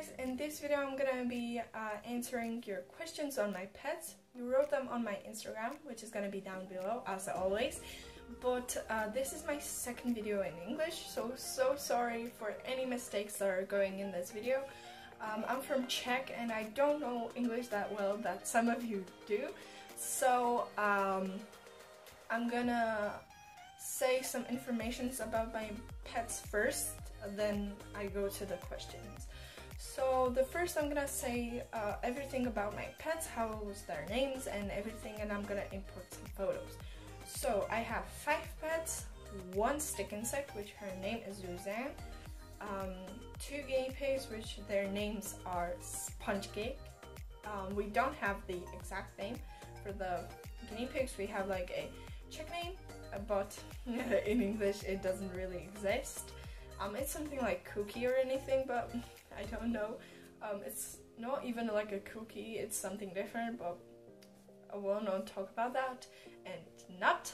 guys, in this video I'm gonna be answering your questions on my pets. You wrote them on my Instagram, which is gonna be down below as always, but this is my second video in English, so sorry for any mistakes that are going in this video. I'm from Czech and I don't know English that well that some of you do, so I'm gonna say some information about my pets first, then I go to the questions. So the first I'm gonna say everything about my pets, how was their names and everything, and I'm gonna import some photos. So I have 5 pets, 1 stick insect, which her name is Suzanne, 2 guinea pigs, which their names are Sponge Cake. We don't have the exact name for the guinea pigs, we have like a Czech name, but in English it doesn't really exist. It's something like cookie or anything, but I don't know. It's not even like a cookie, it's something different, but I will not talk about that. And nut.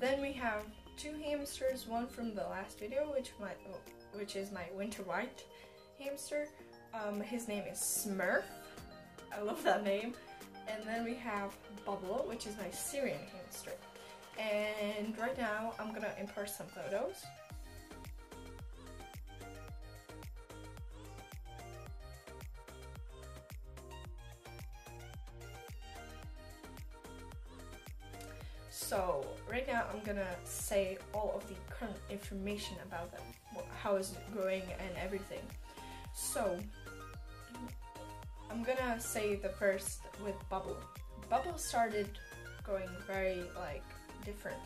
Then we have 2 hamsters, one from the last video, which is my winter white hamster. His name is Smurf. I love that name. And then we have Bubble, which is my Syrian hamster. And right now I'm gonna import some photos. So right now I'm gonna say all of the current information about them, how is it going and everything. So I'm gonna say the first with Bubble. Bubble started going very different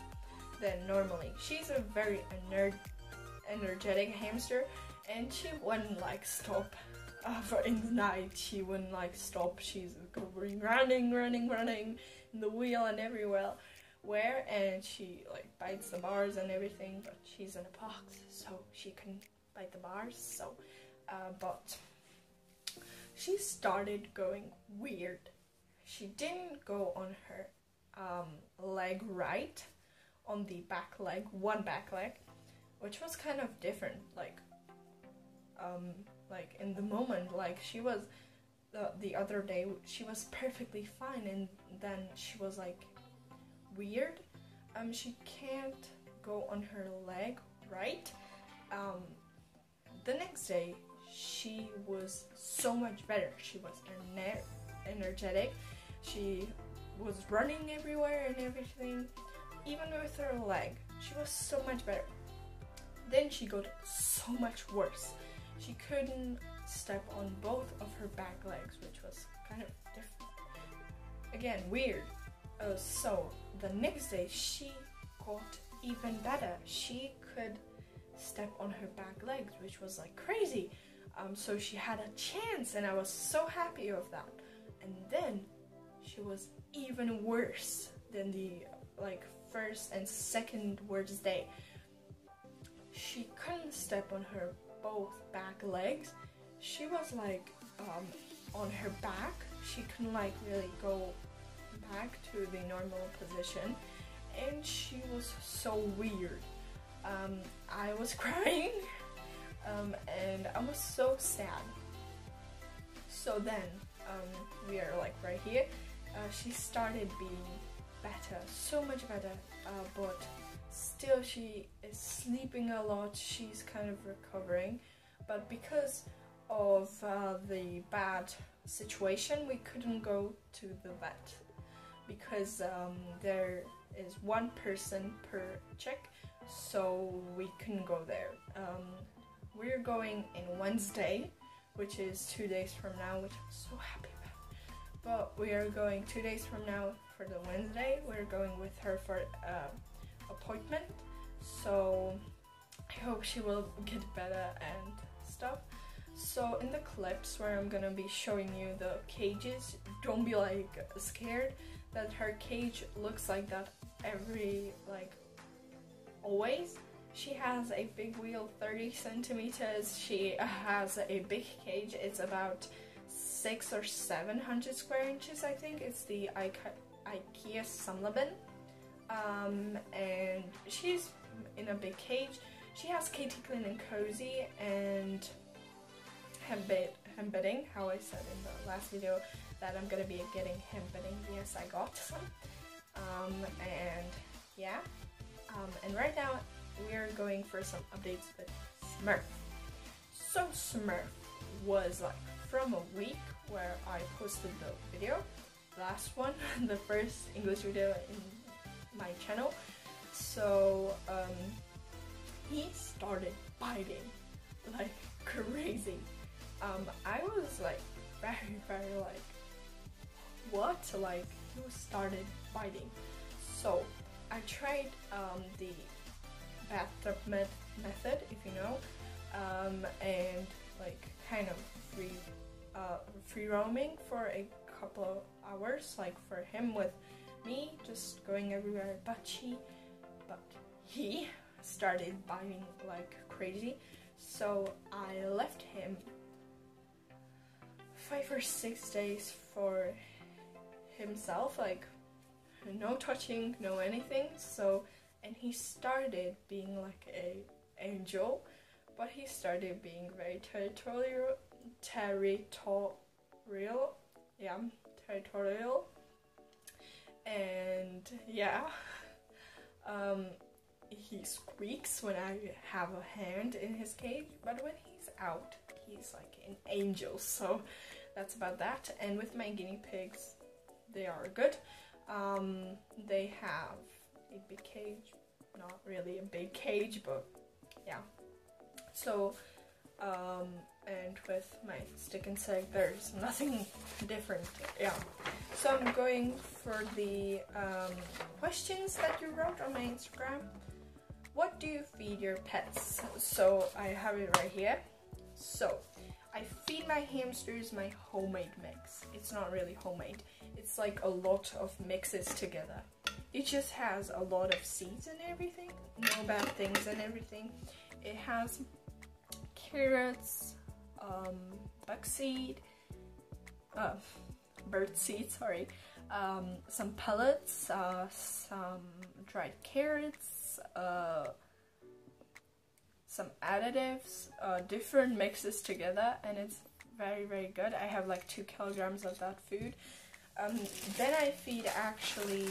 than normally. She's a very energetic hamster, and she wouldn't stop in the night. She wouldn't stop. She's going running in the wheel and everywhere. And she bites the bars and everything, but she's in a box, so she couldn't bite the bars. So but she started going weird. She didn't go on her leg right, on the back leg, one back leg, which was kind of different. In the moment, she was the other day she was perfectly fine, and then she was weird. She can't go on her leg right. The next day she was so much better. She was energetic. She was running everywhere and everything. Even with her leg, she was so much better. Then she got so much worse. She couldn't step on both of her back legs, which was kind of different. Again, weird. So the next day she got even better. She could step on her back legs, which was crazy. So she had a chance, and I was so happy of that. And then she was even worse than the first and second worst day. She couldn't step on her both back legs. She was on her back. She couldn't really go back to the normal position, and she was so weird. I was crying, and I was so sad. So then we are right here. She started being better, so much better, but still she is sleeping a lot. She's kind of recovering, but because of the bad situation, we couldn't go to the vet, because there is 1 person per check, so we couldn't go there. We're going in Wednesday, which is 2 days from now, which I'm so happy about. But we are going 2 days from now for the Wednesday. We're going with her for appointment, so I hope she will get better and stuff. So in the clips where I'm gonna be showing you the cages, don't be scared that her cage looks like that always. She has a big wheel, 30 centimeters. She has a big cage. It's about 600 or 700 square inches, I think. It's the IKEA Samleben, and she's in a big cage. She has Katie Clean and Cozy and hem bedding, how I said in the last video that I'm gonna be getting hem bedding. Yes, I got some. And yeah, and right now we're going for some updates with Smurf. So Smurf was like from a week where I posted the video, last one, the first English video in my channel. So he started biting like crazy. I was like very like, what? Like, he started biting. So I tried the bathtub method, if you know, and like kind of free roaming for a couple of hours, like for him with me just going everywhere, but he started biting like crazy. So I left him 5 or 6 days for himself, like no touching, no anything. So, and he started being like a angel, but he started being very territorial, and yeah, he squeaks when I have a hand in his cage, but when he's out, he's like an angel. So that's about that. And with my guinea pigs, they are good. They have a big cage, not really a big cage, but yeah. So and with my stick insect, there's nothing different. Yeah. So I'm going for the questions that you wrote on my Instagram. What do you feed your pets? So I have it right here. So I feed my hamsters my homemade mix. It's not really homemade. It's like a lot of mixes together. It just has a lot of seeds and everything. No bad things and everything. It has carrots, birdseed, sorry, some pellets, some dried carrots, some additives, different mixes together, and it's very good. I have like 2 kilograms of that food. Then I feed actually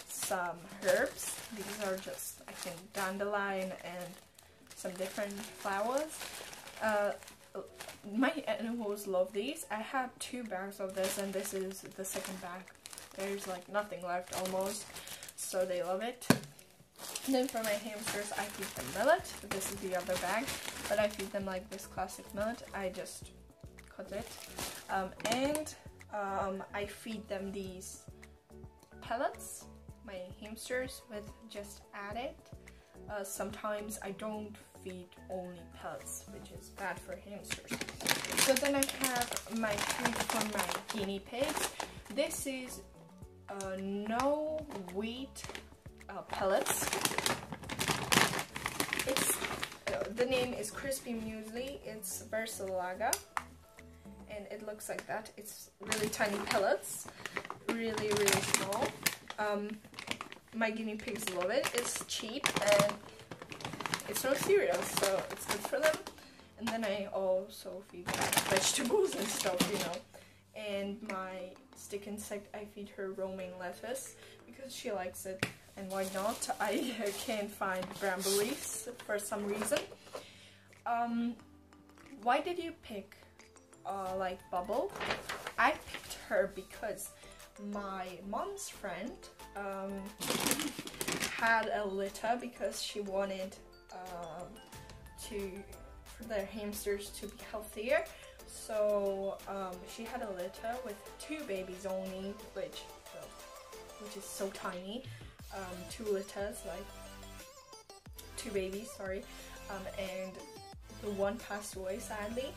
some herbs. These are just, I think, dandelion and some different flowers. My animals love these. I had 2 bags of this, and this is the second bag. There's like nothing left almost, so they love it. And then for my hamsters, I feed them millet. This is the other bag, but I feed them like this classic millet. I just cut it, and I feed them these pellets, my hamsters, with just add it. Sometimes I don't feed only pellets, which is bad for hamsters. So then I have my food for my guinea pigs. This is no wheat pellets. It's the name is Crispy Muesli. It's Versalaga, and it looks like that. It's really tiny pellets, really small. My guinea pigs love it. It's cheap and it's no cereal, so it's good for them. And then I also feed them vegetables and stuff, you know. And my stick insect, I feed her romaine lettuce because she likes it, and why not? I can't find bramble leaves for some reason. Why did you pick like Bubble? I picked her because my mom's friend had a litter because she wanted for their hamsters to be healthier. So she had a litter with 2 babies only, which is so tiny. 2 litters, like 2 babies, sorry. And the one passed away sadly,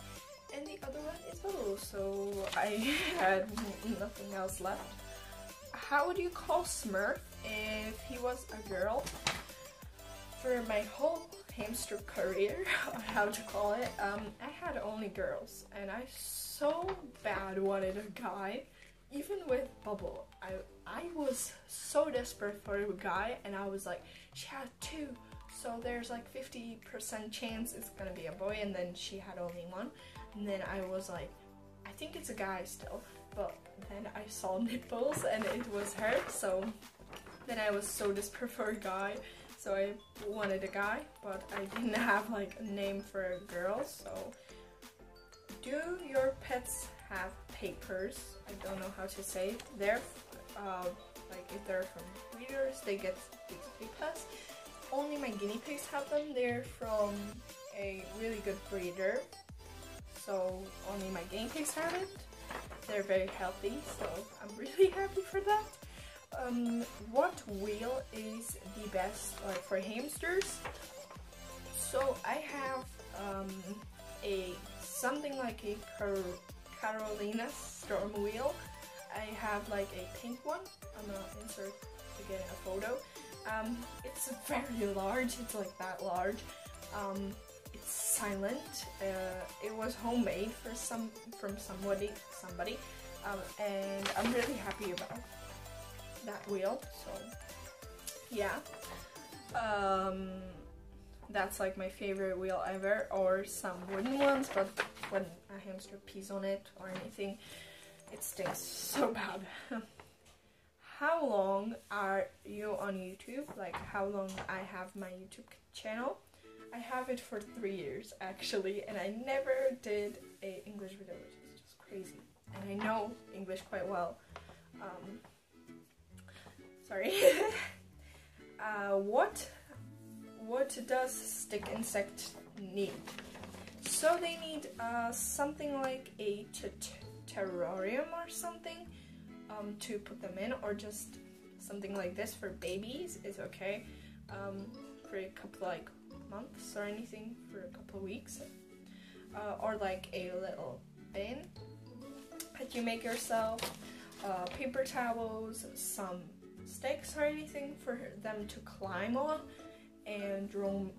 and the other one is Bubble. So I had nothing else left. How would you call Smurf if he was a girl? For my whole hamster career, or how to call it, I had only girls, and I so bad wanted a guy. Even with Bubble, I was so desperate for a guy, and I was like, she had 2, so there's like 50% chance it's gonna be a boy, and then she had only 1, and then I was like, I think it's a guy still, but then I saw nipples and it was her, so then I was so desperate for a guy, so I wanted a guy, but I didn't have like a name for a girl. So do your pets have papers? I don't know how to say it. They're like if they're from breeders, they get these papers. Only my guinea pigs have them. They're from a really good breeder, so only my guinea pigs have it. They're very healthy, so I'm really happy for that. What wheel is the best like for hamsters? So I have something like a Carolina storm wheel. I have like a pink one. I'm gonna insert again a photo. It's very large. It's like that large. It's silent. It was homemade from somebody, and I'm really happy about that wheel. So yeah, that's like my favorite wheel ever, or some wooden ones, but when a hamster pees on it or anything, it stinks so bad. How long are you on YouTube? Like how long I have my YouTube channel? I have it for 3 years actually, and I never did a English video, which is just crazy. And I know English quite well. Sorry. What does stick insect need? So they need something like a terrarium or something to put them in, or just something like this for babies is okay. For a couple like months or anything, for a couple of weeks, or like a little bin that you make yourself, paper towels, some sticks or anything for them to climb on and roam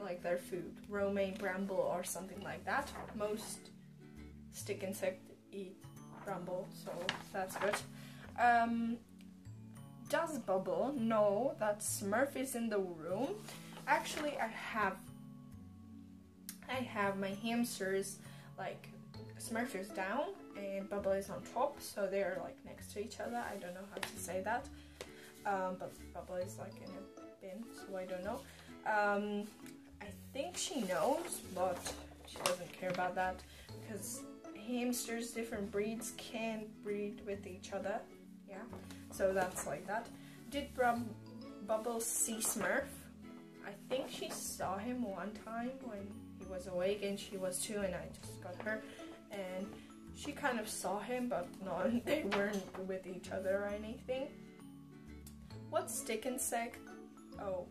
like their food, romaine bramble or something like that. Most stick insect eat bramble, so that's good. Does Bubble know that Smurf is in the room? Actually, I have my hamsters, like Smurf is down and Bubble is on top, so they're like next to each other. I don't know how to say that, but Bubble is like in a bin, so I don't know. I think she knows, but she doesn't care about that, because hamsters, different breeds, can breed with each other. Yeah, so that's like that. Did Bubble see Smurf? I think she saw him one time when he was awake, and she was too, and I just got her, and she kind of saw him, but no, they weren't with each other or anything. What stick insect? Oh,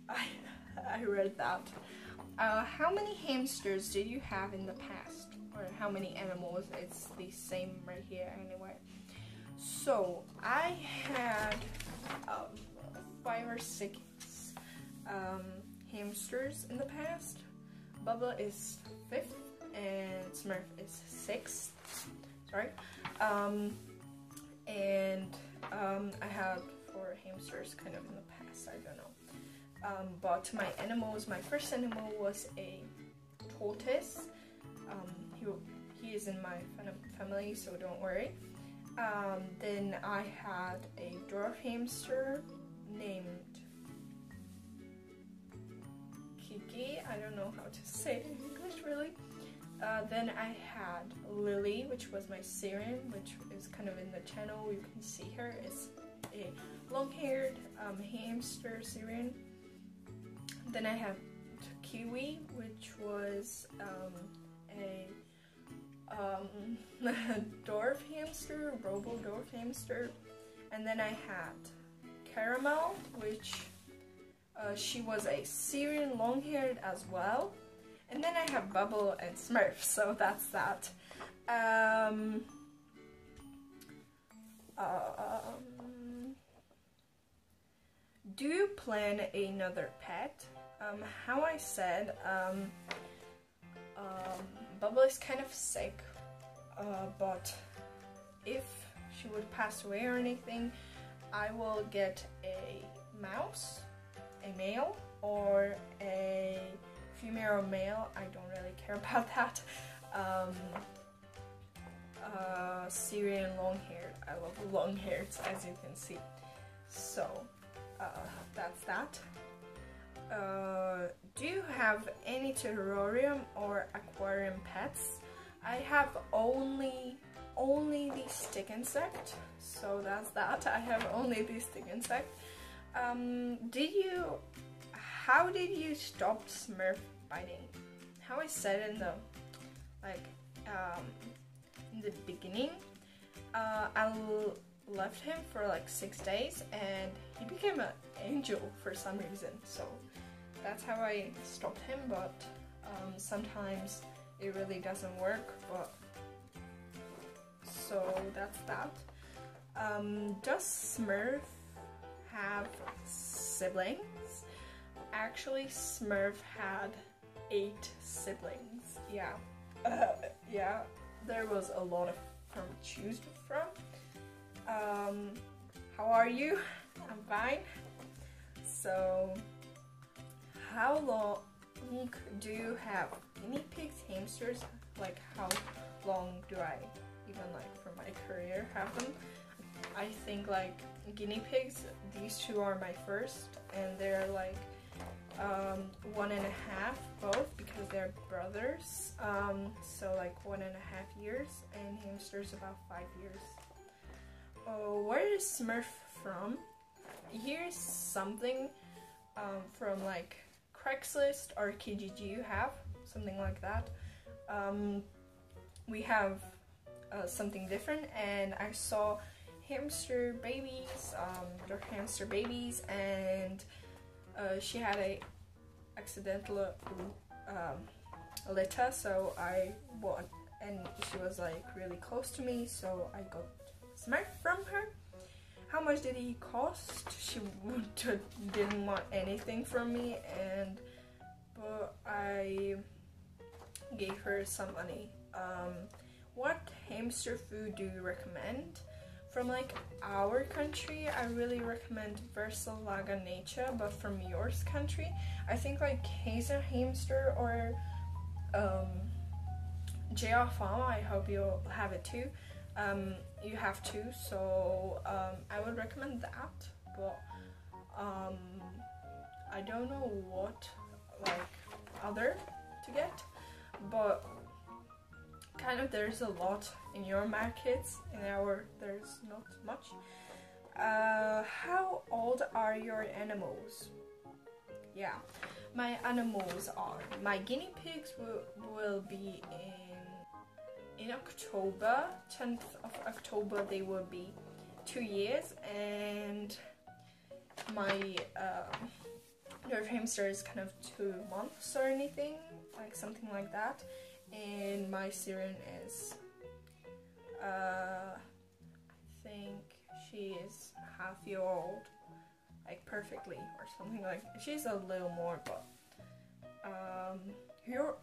I read that. How many hamsters did you have in the past? Or how many animals? It's the same right here anyway. So I had 5 or 6 hamsters in the past. Bubba is 5th and Smurf is 6th. Sorry. I had 4 hamsters kind of in the past. I don't know. But my animals, my first animal was a tortoise. He is in my family, so don't worry. Then I had a dwarf hamster named Kiki. I don't know how to say it in English really. Then I had Lily, which was my Syrian, which is kind of in the channel. You can see her. It's a long-haired hamster Syrian. Then I have Kiwi, which was a dwarf hamster, robo dwarf hamster. And then I had Caramel, which she was a Syrian long-haired as well. And then I have Bubble and Smurf, so that's that. Do you plan another pet? How I said, Bubble is kind of sick, but if she would pass away or anything, I will get a mouse, a male, or a female or male. I don't really care about that. Syrian long-haired. I love long-haired, as you can see. So that's that. Do you have any terrarium or aquarium pets? I have only the stick insect, so that's that. I have only the stick insect. How did you stop Smurf biting? How I said in the in the beginning, I left him for like 6 days and he became an angel for some reason, so that's how I stopped him. But sometimes it really doesn't work, but so that's that. Does Smurf have siblings? Actually, Smurf had 8 siblings. Yeah, yeah, there was a lot of from choose from. How are you? I'm fine. So, how long do you have guinea pigs, hamsters? Like, how long do I even like for my career have them? I think like guinea pigs, these 2 are my first, and they're like 1.5 both, because they're brothers. So like 1.5 years, and hamsters about 5 years. Oh, where is Smurf from? Here's something from like Craigslist or Kijiji. You have something like that. We have something different, and I saw hamster babies. They're hamster babies, and she had a accidental litter, so I bought, and she was like really close to me, so I got Smurf from her. How much did he cost? She didn't want anything from me, but I gave her some money. What hamster food do you recommend? From like our country, I really recommend Versalaga Nature, but from yours country, I think like Hazel Hamster or JR Farm. I hope you'll have it too. You have to, so I would recommend that, but I don't know what like other to get, but kind of there's a lot in your markets, in our there's not much. How old are your animals? Yeah, my animals are, my guinea pigs will be in October, 10th of October they will be 2 years, and my nerve hamster is kind of 2 months or anything, like something like that, and my Syrian is I think she is half-year old, like perfectly, or something like, she's a little more, but your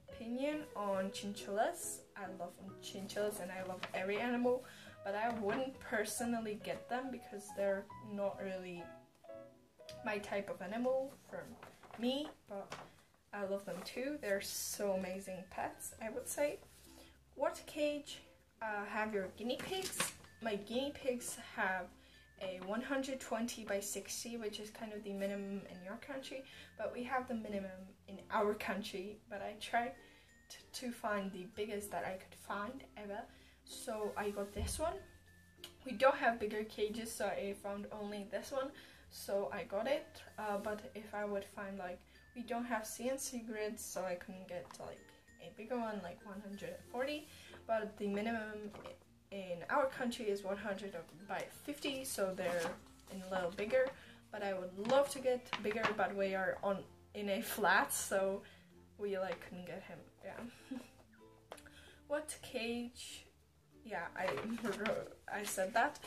opinion on chinchillas? I love chinchillas and I love every animal, but I wouldn't personally get them because they're not really my type of animal for me, but I love them too. They're so amazing pets, I would say. What cage have your guinea pigs? My guinea pigs have a 120 by 60, which is kind of the minimum in your country, but we have the minimum in our country, but I tried to find the biggest that I could find ever, so I got this one. We don't have bigger cages, so I found only this one, so I got it, but if I would find, like, we don't have CNC grids, so I couldn't get like a bigger one, like 140, but the minimum in our country is 100 by 50, so they're a little bigger, but I would love to get bigger, but we are in a flat, so we like couldn't get him. Yeah. What cage? Yeah, I said that.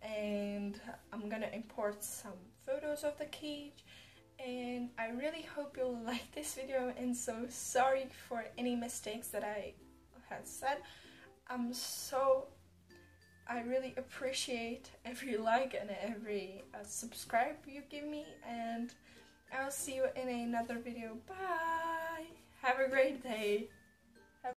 And I'm gonna import some photos of the cage, and I really hope you'll like this video, and so sorry for any mistakes that I had said. I'm so I really appreciate every like and every subscribe you give me, and I'll see you in another video. Bye! Have a great day!